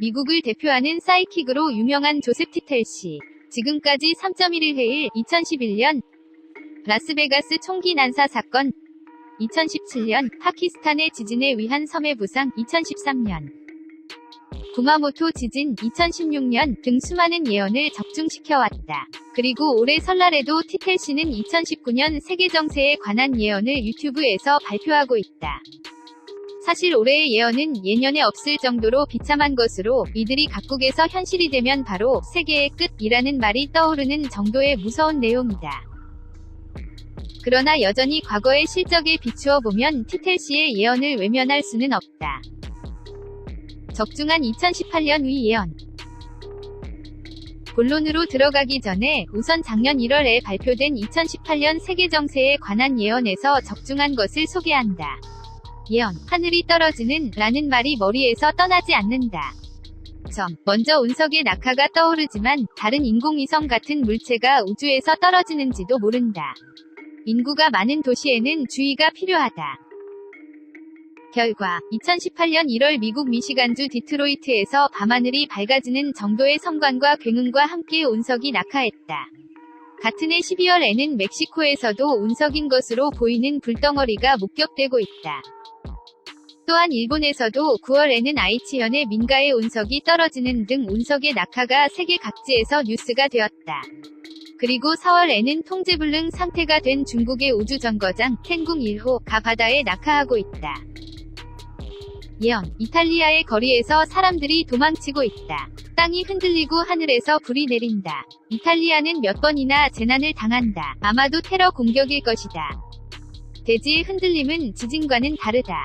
미국을 대표하는 사이킥으로 유명한 조셉 티텔씨. 지금까지 3.11 해일 2011년 라스베가스 총기 난사 사건 2017년 파키스탄의 지진에 의한 섬해 부상 2013년 구마모토 지진 2016년 등 수많은 예언을 적중시켜왔다. 그리고 올해 설날에도 티텔씨는 2019년 세계 정세에 관한 예언을 유튜브에서 발표하고 있다. 사실 올해의 예언은 예년에 없을 정도로 비참한 것으로 이들이 각국에서 현실이 되면 바로 세계의 끝이라는 말이 떠오르는 정도의 무서운 내용이다. 그러나 여전히 과거의 실적에 비추어 보면 티텔씨의 예언을 외면할 수는 없다. 적중한 2018년 위 예언. 본론으로 들어가기 전에 우선 작년 1월에 발표된 2018년 세계 정세에 관한 예언에서 적중한 것을 소개한다. 예언, 하늘이 떨어지는 라는 말이 머리에서 떠나지 않는다. 먼저 운석의 낙하가 떠오르지만 다른 인공위성 같은 물체가 우주에서 떨어지는지도 모른다. 인구가 많은 도시에는 주의가 필요하다. 결과 2018년 1월 미국 미시간주 디트로이트에서 밤하늘이 밝아지는 정도의 성광과 굉음과 함께 운석이 낙하했다. 같은 해 12월에는 멕시코에서도 운석인 것으로 보이는 불덩어리가 목격되고 있다. 또한 일본에서도 9월에는 아이치현의 민가에 운석이 떨어지는 등 운석의 낙하가 세계 각지에서 뉴스가 되었다. 그리고 4월에는 통제불능 상태가 된 중국의 우주정거장 텐궁 1호가 바다에 낙하하고 있다. 예언, 이탈리아의 거리에서 사람들이 도망치고 있다. 땅이 흔들리고 하늘에서 불이 내린다. 이탈리아는 몇 번이나 재난을 당한다. 아마도 테러 공격일 것이다. 대지의 흔들림은 지진과는 다르다.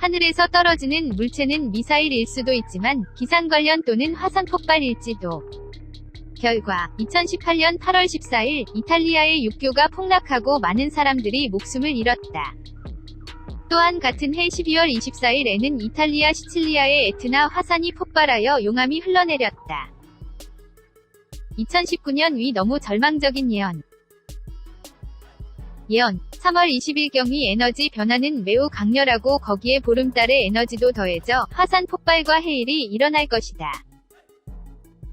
하늘에서 떨어지는 물체는 미사일일 수도 있지만 기상 관련 또는 화산 폭발일지도. 결과 2018년 8월 14일 이탈리아의 육교가 폭락하고 많은 사람들이 목숨을 잃었다. 또한 같은 해 12월 24일에는 이탈리아 시칠리아의 에트나 화산이 폭발하여 용암이 흘러내렸다. 2019년 위 너무 절망적인 예언. 예언, 3월 20일경의 에너지 변화는 매우 강렬하고 거기에 보름달의 에너지도 더해져 화산 폭발과 해일이 일어날 것이다.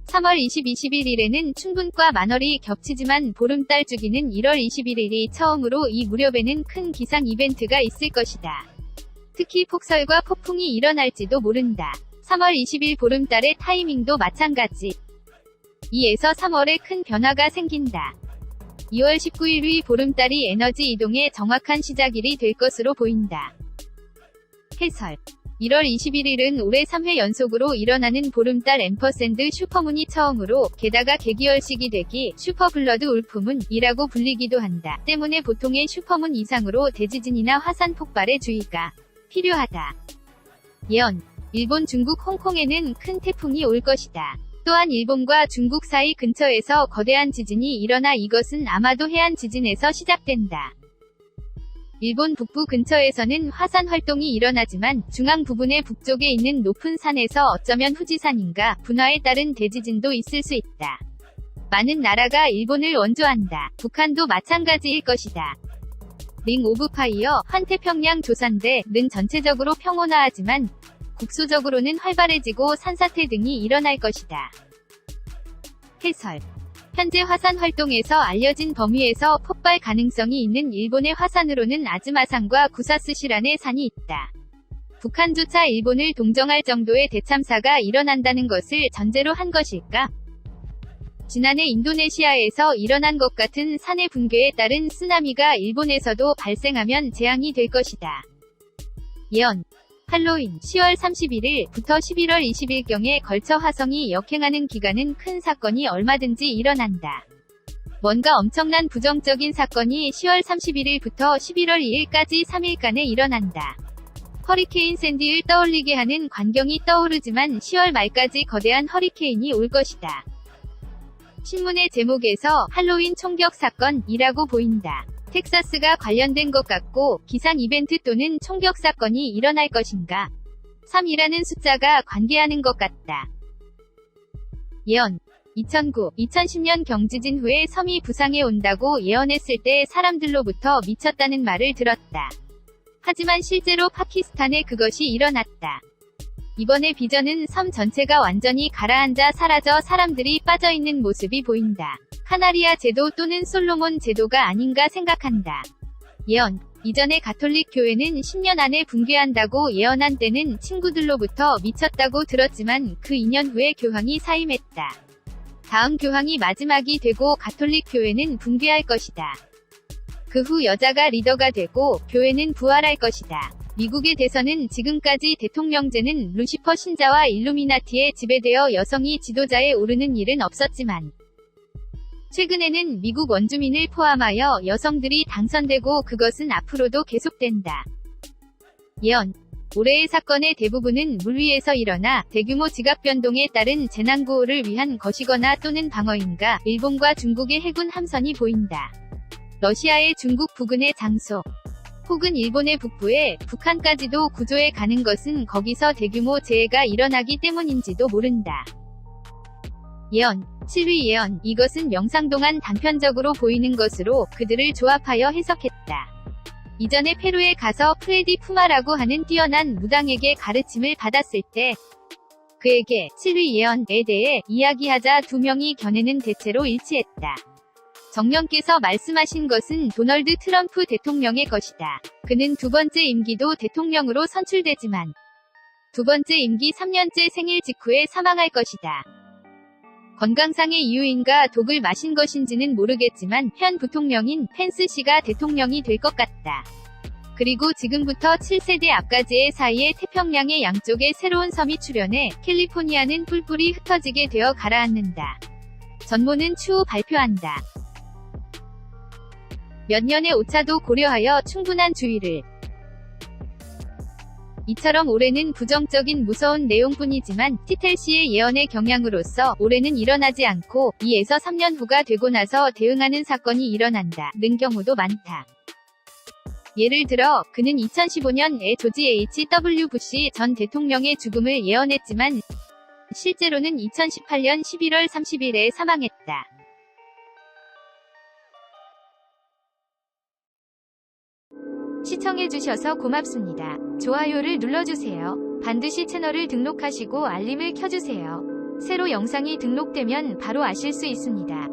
3월 21일에는 충분과 만월이 겹치지만 보름달 주기는 1월 21일이 처음으로 이 무렵에는 큰 기상 이벤트가 있을 것이다. 특히 폭설과 폭풍이 일어날지도 모른다. 3월 20일 보름달의 타이밍도 마찬가지. 2에서 3월에 큰 변화가 생긴다. 2월 19일의 보름달이 에너지 이동의 정확한 시작일이 될 것으로 보인다. 해설. 1월 21일은 올해 3회 연속으로 일어나는 보름달 앰퍼샌드 슈퍼문이 처음으로 게다가 개기월식이 되기 슈퍼블러드 울프문 이라고 불리기도 한다. 때문에 보통의 슈퍼문 이상으로 대지진이나 화산 폭발에 주의가 필요하다. 예언. 일본, 중국, 홍콩에는 큰 태풍이 올 것이다. 또한 일본과 중국 사이 근처에서 거대한 지진이 일어나 이것은 아마도 해안 지진에서 시작된다. 일본 북부 근처에서는 화산 활동이 일어나지만 중앙 부분의 북쪽에 있는 높은 산에서 어쩌면 후지산인가 분화에 따른 대지진도 있을 수 있다. 많은 나라가 일본을 원조한다. 북한도 마찬가지일 것이다. 링 오브 파이어, 환태평양 조산대는 전체적으로 평온화하지만 국소적으로는 활발해지고 산사태 등이 일어날 것이다. 해설. 현재 화산 활동에서 알려진 범위에서 폭발 가능성이 있는 일본의 화산으로는 아즈마산과 구사스시란의 산이 있다. 북한조차 일본을 동정할 정도의 대참사가 일어난다는 것을 전제로 한 것일까? 지난해 인도네시아에서 일어난 것 같은 산의 붕괴에 따른 쓰나미가 일본에서도 발생하면 재앙이 될 것이다. 예언. 할로윈 10월 31일부터 11월 20일경에 걸쳐 화성이 역행하는 기간은 큰 사건이 얼마든지 일어난다. 뭔가 엄청난 부정적인 사건이 10월 31일부터 11월 2일까지 3일간에 일어난다. 허리케인 샌디를 떠올리게 하는 광경이 떠오르지만 10월 말까지 거대한 허리케인이 올 것이다. 신문의 제목에서 할로윈 총격 사건이라고 보인다. 텍사스가 관련된 것 같고 기상 이벤트 또는 총격 사건이 일어날 것인가? 3이라는 숫자가 관계하는 것 같다. 예언. 2009, 2010년 경지진 후에 섬이 부상해 온다고 예언했을 때 사람들로부터 미쳤다는 말을 들었다. 하지만 실제로 파키스탄에 그것이 일어났다. 이번에 비전은 섬 전체가 완전히 가라앉아 사라져 사람들이 빠져있는 모습이 보인다. 카나리아 제도 또는 솔로몬 제도가 아닌가 생각한다. 예언. 이전에 가톨릭 교회는 10년 안에 붕괴한다고 예언한 때는 친구들로부터 미쳤다고 들었지만 그 2년 후에 교황이 사임했다. 다음 교황이 마지막이 되고 가톨릭 교회는 붕괴할 것이다. 그 후 여자가 리더가 되고 교회는 부활할 것이다. 미국의 대선은 지금까지 대통령제는 루시퍼 신자와 일루미나티에 지배되어 여성이 지도자에 오르는 일은 없었지만 최근에는 미국 원주민을 포함하여 여성들이 당선되고 그것은 앞으로도 계속된다. 예언. 올해의 사건의 대부분은 물 위에서 일어나 대규모 지각 변동에 따른 재난구호를 위한 것이거나 또는 방어인가 일본과 중국의 해군 함선이 보인다. 러시아의 중국 부근의 장소 혹은 일본의 북부에 북한까지도 구조해 가는 것은 거기서 대규모 재해가 일어나기 때문인지도 모른다. 예언. 7위 예언. 이것은 명상 동안 단편적으로 보이는 것으로 그들을 조합하여 해석했다. 이전에 페루에 가서 프레디 푸마라고 하는 뛰어난 무당에게 가르침을 받았을 때 그에게 7위 예언에 대해 이야기하자 두 명이 견해는 대체로 일치했다. 정령께서 말씀하신 것은 도널드 트럼프 대통령의 것이다. 그는 두 번째 임기도 대통령으로 선출되지만 두 번째 임기 3년째 생일 직후에 사망할 것이다. 건강상의 이유인가 독을 마신 것인지는 모르겠지만 현 부통령인 펜스 씨가 대통령이 될 것 같다. 그리고 지금부터 7세대 앞까지의 사이에 태평양의 양쪽에 새로운 섬이 출현해 캘리포니아는 뿔뿔이 흩어지게 되어 가라앉는다. 전모는 추후 발표한다. 몇 년의 오차도 고려하여 충분한 주의를. 이처럼 올해는 부정적인 무서운 내용뿐이지만 티텔씨의 예언의 경향으로서 올해는 일어나지 않고 2에서 3년 후가 되고 나서 대응하는 사건이 일어난다 는 경우도 많다. 예를 들어 그는 2015년에 조지 H.W. 부시 전 대통령의 죽음을 예언했지만 실제로는 2018년 11월 30일에 사망했다. 시청해주셔서 고맙습니다. 좋아요를 눌러주세요. 반드시 채널을 등록하시고 알림을 켜주세요. 새로 영상이 등록되면 바로 아실 수 있습니다.